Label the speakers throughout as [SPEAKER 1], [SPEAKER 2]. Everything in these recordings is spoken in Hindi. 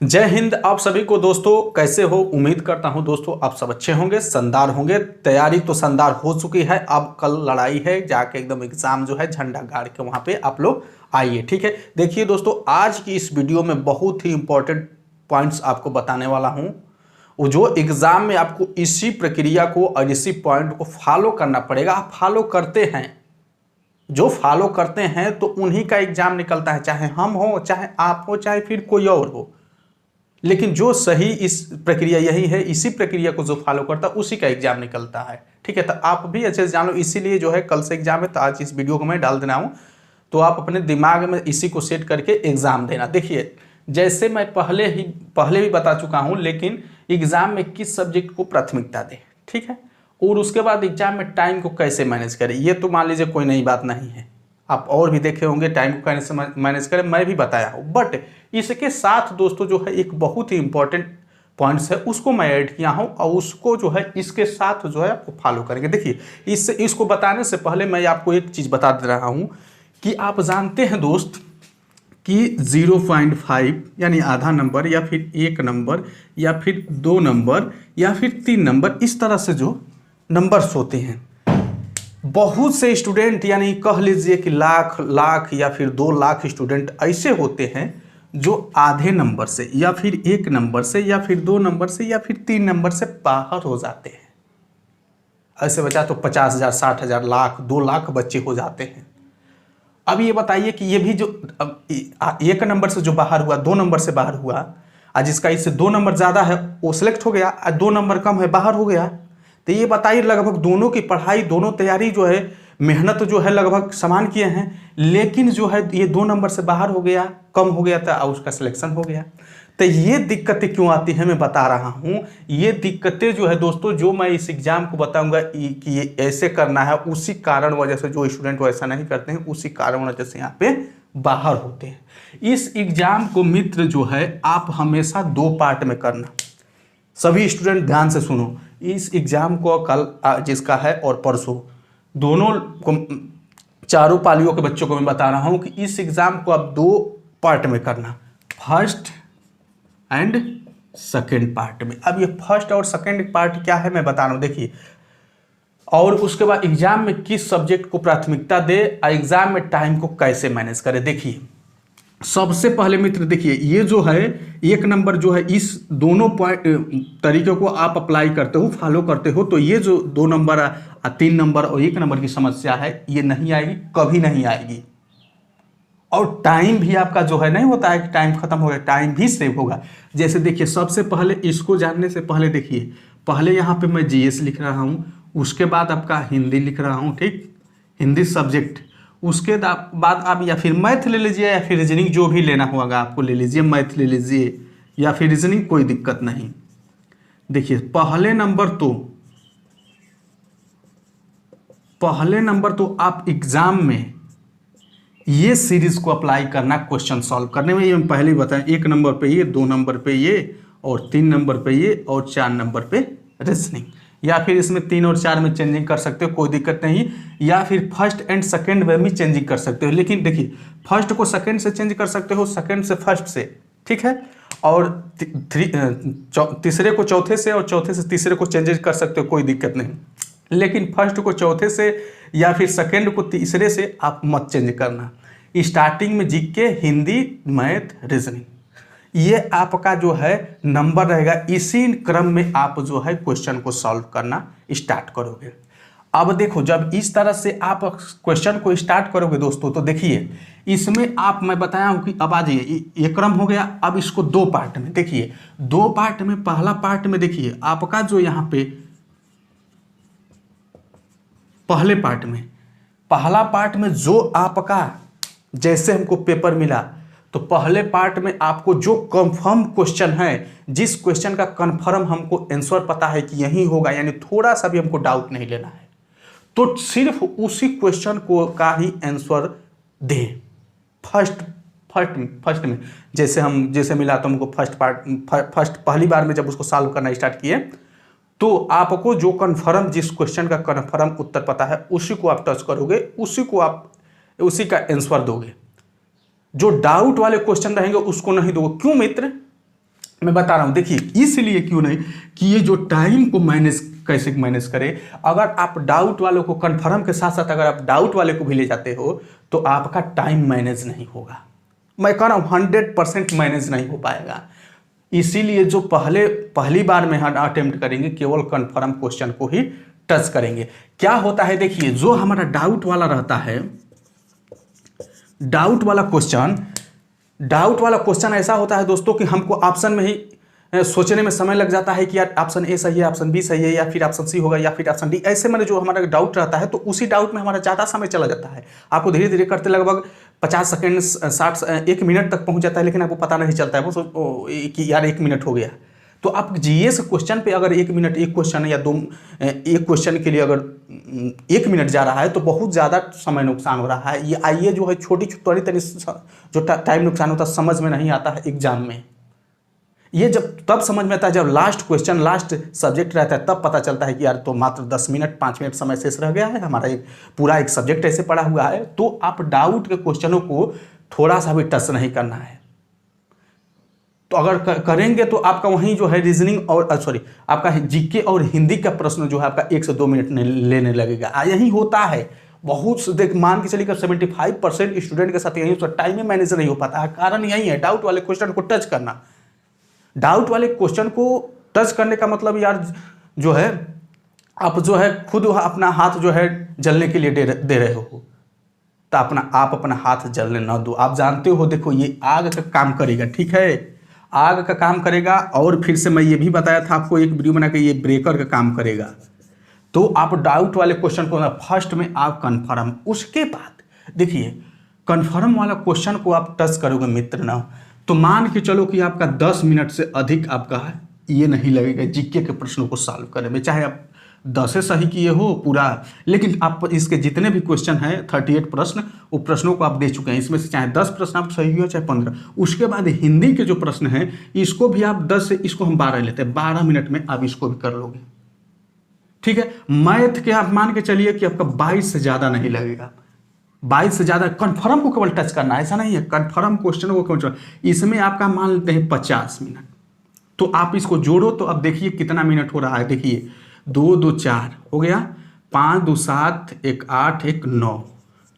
[SPEAKER 1] जय हिंद आप सभी को दोस्तों, कैसे हो? उम्मीद करता हूं दोस्तों आप सब अच्छे होंगे, शानदार होंगे। तैयारी तो शानदार हो चुकी है। अब कल लड़ाई है, जाके एकदम एग्जाम जो है झंडा गाड़ के वहां पे आप लोग आइए। ठीक है, देखिए दोस्तों, आज की इस वीडियो में बहुत ही इंपॉर्टेंट पॉइंट्स आपको बताने वाला हूं। वो जो एग्जाम में आपको इसी प्रक्रिया को और इसी पॉइंट को फॉलो करना पड़ेगा। आप फॉलो करते हैं, जो फॉलो करते हैं तो उन्हीं का एग्जाम निकलता है, चाहे हम हो, चाहे आप हो, चाहे फिर कोई और हो। लेकिन जो सही इस प्रक्रिया यही है, इसी प्रक्रिया को जो फॉलो करता है उसी का एग्जाम निकलता है। ठीक है, तो आप भी अच्छे से जान लो। इसीलिए जो है कल से एग्जाम है, तो आज इस वीडियो को मैं डाल देना हूं, तो आप अपने दिमाग में इसी को सेट करके एग्जाम देना। देखिए, जैसे मैं पहले भी बता चुका हूं, लेकिन एग्जाम में किस सब्जेक्ट को प्राथमिकता दें, ठीक है, और उसके बाद एग्जाम में टाइम को कैसे मैनेज करें, ये तो मान लीजिए कोई नई बात नहीं है। आप और भी देखे होंगे टाइम को कैसे मैनेज करें, मैं भी बताया हूँ। बट इसके साथ दोस्तों जो है एक बहुत ही इंपॉर्टेंट पॉइंट्स है, उसको मैं ऐड किया हूँ और उसको जो है इसके साथ जो है आपको फॉलो करेंगे। देखिए, इसको बताने से पहले मैं आपको एक चीज़ बता दे रहा हूँ कि आप जानते हैं दोस्त कि 0.5 यानी आधा नंबर, या फिर 1 नंबर, या फिर 2 नंबर, या फिर 3 नंबर, इस तरह से जो नंबर्स होते हैं, बहुत से स्टूडेंट यानी कह लीजिए कि लाख या फिर 2 लाख स्टूडेंट ऐसे होते हैं जो आधे नंबर से, या फिर 1 नंबर से, या फिर 2 नंबर से, या फिर 3 नंबर से बाहर हो जाते हैं। ऐसे बचा तो 50,000, 60,000, लाख, 2 लाख बच्चे हो जाते हैं। अब ये बताइए कि ये भी जो 1 नंबर से जो बाहर हुआ, 2 नंबर से बाहर हुआ, आज जिसका इससे 2 नंबर ज़्यादा है वो सिलेक्ट हो गया, आज 2 नंबर कम है बाहर हो गया। तो ये बताइए, लगभग दोनों की पढ़ाई, दोनों तैयारी जो है, मेहनत जो है लगभग समान किए हैं, लेकिन जो है ये 2 नंबर से बाहर हो गया, कम हो गया था और उसका सिलेक्शन हो गया। तो ये दिक्कतें क्यों आती हैं मैं बता रहा हूँ। ये दिक्कतें जो है दोस्तों, जो मैं इस एग्जाम को बताऊंगा कि ये ऐसे करना है, उसी कारण वजह से जो स्टूडेंट वैसा नहीं करते हैं, उसी कारण वजह से यहाँ पे बाहर होते हैं। इस एग्जाम को मित्र जो है आप हमेशा 2 पार्ट में करना। सभी स्टूडेंट ध्यान से सुनो, इस एग्जाम को कल जिसका है और परसों, दोनों को, चारों पालियों के बच्चों को मैं बता रहा हूं कि इस एग्जाम को आप 2 पार्ट में करना, फर्स्ट एंड सेकेंड पार्ट में। अब ये फर्स्ट और सेकेंड पार्ट क्या है मैं बता रहा हूं, देखिए। और उसके बाद एग्जाम में किस सब्जेक्ट को प्राथमिकता दे और एग्जाम में टाइम को कैसे मैनेज करे। देखिए, सबसे पहले मित्र देखिए, ये जो है 1 नंबर जो है, इस दोनों तरीके को आप अप्लाई करते हो, फॉलो करते हो, तो ये जो 2 नंबर, 3 नंबर और 1 नंबर की समस्या है, ये नहीं आएगी, कभी नहीं आएगी। और टाइम भी आपका जो है, नहीं होता है कि टाइम खत्म हो गया, टाइम भी सेव होगा। जैसे देखिए, सबसे पहले इसको जानने से पहले देखिए, पहले यहाँ पे मैं जीएस लिख रहा हूँ, उसके बाद आपका हिंदी लिख रहा हूँ, ठीक, हिंदी सब्जेक्ट। उसके बाद आप या फिर मैथ ले लीजिए, या फिर रीजनिंग, जो भी लेना होगा आपको ले लीजिए, मैथ ले लीजिए या फिर रीजनिंग, कोई दिक्कत नहीं। देखिए, पहले नंबर तो आप एग्जाम में ये सीरीज को अप्लाई करना, क्वेश्चन सॉल्व करने में। ये मैं पहले ही बताया, 1 नंबर पे ये, 2 नंबर पे ये, और 3 नंबर पे ये, और 4 नंबर पे रीजनिंग। या फिर इसमें 3 और 4 में चेंजिंग कर सकते हो, कोई दिक्कत नहीं। या फिर फर्स्ट एंड सेकंड में भी चेंजिंग कर सकते हो, लेकिन देखिए, फर्स्ट को सेकंड से चेंज कर सकते हो, सेकंड से फर्स्ट से, ठीक है, और तीसरे को चौथे से, और चौथे से तीसरे को चेंज कर सकते हो, कोई दिक्कत नहीं। लेकिन फर्स्ट को चौथे से या फिर सेकंड को तीसरे से आप मत चेंज करना। स्टार्टिंग में जीके, हिंदी, मैथ, रीजनिंग, ये आपका जो है नंबर रहेगा। इसी क्रम में आप जो है क्वेश्चन को सॉल्व करना स्टार्ट करोगे। अब देखो, जब इस तरह से आप क्वेश्चन को स्टार्ट करोगे दोस्तों, तो देखिए, इसमें मैं बताया हूं कि अब आ जाइए, ये क्रम हो गया। अब इसको 2 पार्ट में देखिए, 2 पार्ट में, पहला पार्ट में देखिए आपका जो यहाँ पे पहला पार्ट में जो आपका, जैसे हमको पेपर मिला, तो पहले पार्ट में आपको जो कंफर्म क्वेश्चन है, जिस क्वेश्चन का कंफर्म हमको आंसर पता है कि यही होगा, यानी थोड़ा सा भी हमको डाउट नहीं लेना है, तो सिर्फ उसी क्वेश्चन को का ही आंसर दें। फर्स्ट में जैसे मिला तो हमको फर्स्ट पहली बार में जब उसको सॉल्व करना स्टार्ट किए, तो आपको जो कंफर्म, जिस क्वेश्चन का कंफर्म उत्तर पता है, उसी को आप टच करोगे, उसी का आंसर दोगे। जो डाउट वाले क्वेश्चन रहेंगे उसको नहीं दोगे। क्यों मित्र? मैं बता रहा हूँ, देखिए इसलिए क्यों नहीं कि ये जो टाइम को मैनेज कैसे मैनेज करें। अगर आप डाउट वालों को कन्फर्म के साथ साथ अगर आप डाउट वाले को भी ले जाते हो तो आपका टाइम मैनेज नहीं होगा। मैं कह रहा हूँ 100% मैनेज नहीं हो पाएगा। इसीलिए जो पहली बार में हम अटेम्प्ट करेंगे केवल कन्फर्म क्वेश्चन को ही टच करेंगे। क्या होता है देखिए, जो हमारा डाउट वाला रहता है, डाउट वाला क्वेश्चन ऐसा होता है दोस्तों कि हमको ऑप्शन में ही सोचने में समय लग जाता है कि यार ऑप्शन ए सही है, ऑप्शन बी सही है, या फिर ऑप्शन सी होगा, या फिर ऑप्शन डी। ऐसे में जो हमारा डाउट रहता है तो उसी डाउट में हमारा ज़्यादा समय चला जाता है। आपको धीरे धीरे करते लगभग 50 सेकेंड 60 1 मिनट तक पहुंच जाता है, लेकिन आपको पता नहीं चलता है वो कि यार 1 मिनट हो गया। तो आप जीएस क्वेश्चन पे अगर 1 मिनट एक क्वेश्चन या एक क्वेश्चन के लिए अगर 1 मिनट जा रहा है तो बहुत ज़्यादा समय नुकसान हो रहा है। ये आइए जो है छोटी तनी जो टाइम नुकसान होता है समझ में नहीं आता है एग्जाम में। ये जब तब समझ में आता है जब लास्ट क्वेश्चन लास्ट सब्जेक्ट रहता है, तब पता चलता है कि यार तो मात्र 10 मिनट 5 मिनट समय शेष रह गया है, हमारा एक पूरा एक सब्जेक्ट ऐसे पड़ा हुआ है। तो आप डाउट के क्वेश्चनों को थोड़ा सा भी टच नहीं करना है। तो अगर करेंगे तो आपका वहीं जो है रीजनिंग और आपका जीके और हिंदी का प्रश्न जो है आपका 1 से 2 मिनट लेने लगेगा। यही होता है बहुत देख, मान के चलिए 75% स्टूडेंट के साथ यही टाइम में मैनेज नहीं हो पाता है। कारण यही है डाउट वाले क्वेश्चन को टच करना। डाउट वाले क्वेश्चन को टच करने का मतलब यार जो है आप जो है खुद अपना हाथ जो है जलने के लिए दे रहे हो, तो आप अपना हाथ जलने ना दो। आप जानते हो देखो ये आग का काम करेगा, ठीक है, आग का काम करेगा। और फिर से मैं ये भी बताया था आपको एक वीडियो बना के, ये ब्रेकर का काम करेगा। तो आप डाउट वाले क्वेश्चन को फर्स्ट में आप कन्फर्म, उसके बाद देखिए कन्फर्म वाला क्वेश्चन को आप टच करोगे मित्र ना, तो मान के चलो कि आपका 10 मिनट से अधिक आपका ये नहीं लगेगा जीके के प्रश्नों को सॉल्व करने में। चाहे आप 10 सही किए हो पूरा, लेकिन आप इसके जितने भी क्वेश्चन हैं 38 प्रश्न, वो प्रश्नों को आप दे चुके हैं। इसमें से चाहे 10 प्रश्न आप सही हो चाहे 15। उसके बाद हिंदी के जो प्रश्न हैं इसको भी आप 10 से इसको हम 12 लेते हैं, 12 मिनट में आप इसको भी कर लोगे, ठीक है। मैथ के आप मान के चलिए कि आपका 22 से ज़्यादा नहीं लगेगा। 22 से ज़्यादा कन्फर्म को केवल टच करना, ऐसा नहीं है कन्फर्म क्वेश्चन को केवल, इसमें आपका मान लेते हैं 50 मिनट। तो आप इसको जोड़ो तो अब देखिए कितना मिनट हो रहा है। देखिए 2 2 4 हो गया, 5 2 7 1 8 1 9,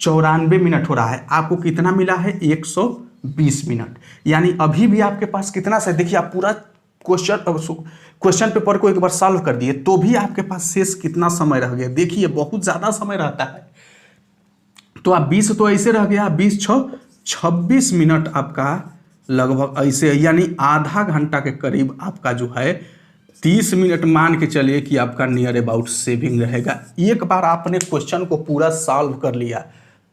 [SPEAKER 1] 94 मिनट हो रहा है। आपको कितना मिला है 120 मिनट। यानी अभी भी आपके पास कितना से, देखिए आप पूरा क्वेश्चन पेपर को एक बार सॉल्व कर दिए तो भी आपके पास शेष कितना समय रह गया। देखिए बहुत ज़्यादा समय रहता है। तो आप 20 तो ऐसे रह गया, 20 6 26 मिनट आपका लगभग ऐसे, यानी आधा घंटा के करीब आपका जो है 30 मिनट मान के चलिए कि आपका नियर अबाउट सेविंग रहेगा। एक बार आपने क्वेश्चन को पूरा सॉल्व कर लिया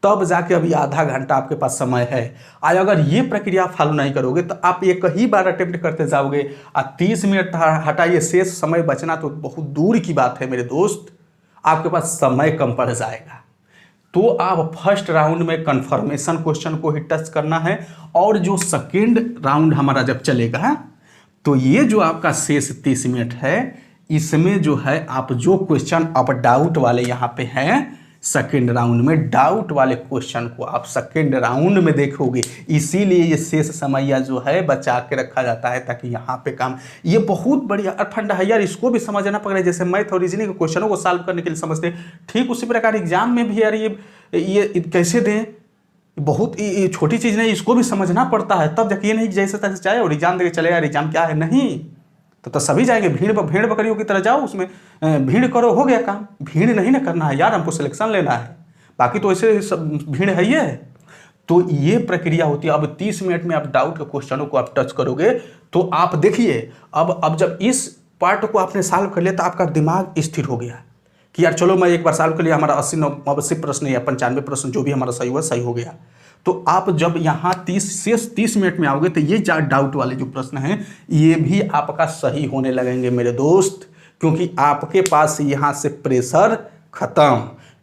[SPEAKER 1] तब जाके अभी आधा घंटा आपके पास समय है। और अगर ये प्रक्रिया फॉलो नहीं करोगे तो आप एक ही बार अटेम्प्ट करते जाओगे और 30 मिनट हटाइए शेष समय बचना तो बहुत दूर की बात है मेरे दोस्त, आपके पास समय कम पड़ जाएगा। तो आप फर्स्ट राउंड में कंफर्मेशन क्वेश्चन को ही टच करना है, और जो सेकेंड राउंड हमारा जब चलेगा तो ये जो आपका शेष 30 मिनट है इसमें जो है आप जो क्वेश्चन आप डाउट वाले यहाँ पे हैं सेकेंड राउंड में, डाउट वाले क्वेश्चन को आप सेकेंड राउंड में देखोगे। इसीलिए ये शेष समय जो है बचा के रखा जाता है ताकि यहाँ पे काम, ये बहुत बढ़िया फंडा है यार, इसको भी समझना पड़ रहा है। जैसे मैथ और रीजनिंग के क्वेश्चनों को सॉल्व करने के लिए समझते हैं, ठीक उसी प्रकार एग्जाम में भी यार ये कैसे दें, बहुत छोटी चीज़ नहीं, इसको भी समझना पड़ता है। तब जाके ये नहीं जैसे तैसे चाहे और एग्जाम दे के चले यार एग्जाम क्या है, नहीं तो सभी जाएंगे भेड़ बकरियों की तरह जाओ, उसमें भीड़ करो, हो गया काम। भीड़ नहीं ना करना है यार, हमको सिलेक्शन लेना है, बाकी तो ऐसे भीड़ है ही है। तो ये प्रक्रिया होती है। अब 30 मिनट में आप डाउट के क्वेश्चनों को आप टच करोगे तो आप देखिए अब जब इस पार्ट को आपने सॉल्व कर लिया तो आपका दिमाग स्थिर हो गया कि यार चलो मैं एक बार सॉल्व कर लिया, हमारा 80 प्रश्न या 95 प्रश्न जो भी हमारा सही हुआ सही हो गया। तो आप जब यहाँ 30 मिनट में आओगे तो ये डाउट वाले जो प्रश्न हैं ये भी आपका सही होने लगेंगे मेरे दोस्त, क्योंकि आपके पास यहाँ से प्रेशर खत्म,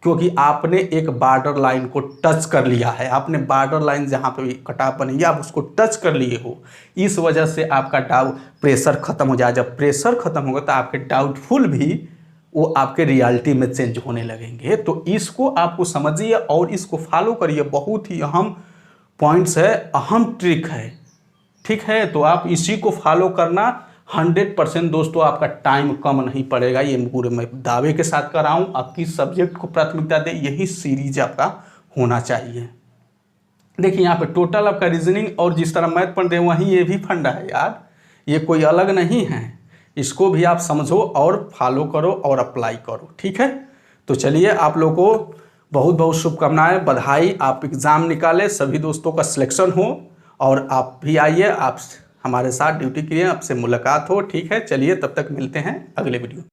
[SPEAKER 1] क्योंकि आपने एक बॉर्डर लाइन को टच कर लिया है। आपने बॉर्डर लाइन जहाँ पे कटाव बनेगी आप उसको टच कर लिए हो, इस वजह से आपका प्रेशर खत्म हो जाए। जब प्रेशर खत्म होगा तो आपके डाउटफुल भी वो आपके रियलिटी में चेंज होने लगेंगे। तो इसको आपको समझिए और इसको फॉलो करिए, बहुत ही अहम पॉइंट्स है, अहम ट्रिक है। ठीक है, तो आप इसी को फॉलो करना 100% दोस्तों, आपका टाइम कम नहीं पड़ेगा। ये पूरे मैं दावे के साथ कर रहा हूँ। आप किस सब्जेक्ट को प्राथमिकता दे, यही सीरीज आपका होना चाहिए। देखिए यहाँ पे टोटल आपका रीजनिंग और जिस तरह मैथ पढ़ रहे हैं वहीं ये भी फंडा है यार, ये कोई अलग नहीं है। इसको भी आप समझो और फॉलो करो और अप्लाई करो। ठीक है, तो चलिए आप लोगों को बहुत बहुत शुभकामनाएं, बधाई। आप एग्ज़ाम निकालें, सभी दोस्तों का सिलेक्शन हो और आप भी आइए, आप हमारे साथ ड्यूटी करिए, आपसे मुलाकात हो। ठीक है, चलिए तब तक मिलते हैं अगले वीडियो।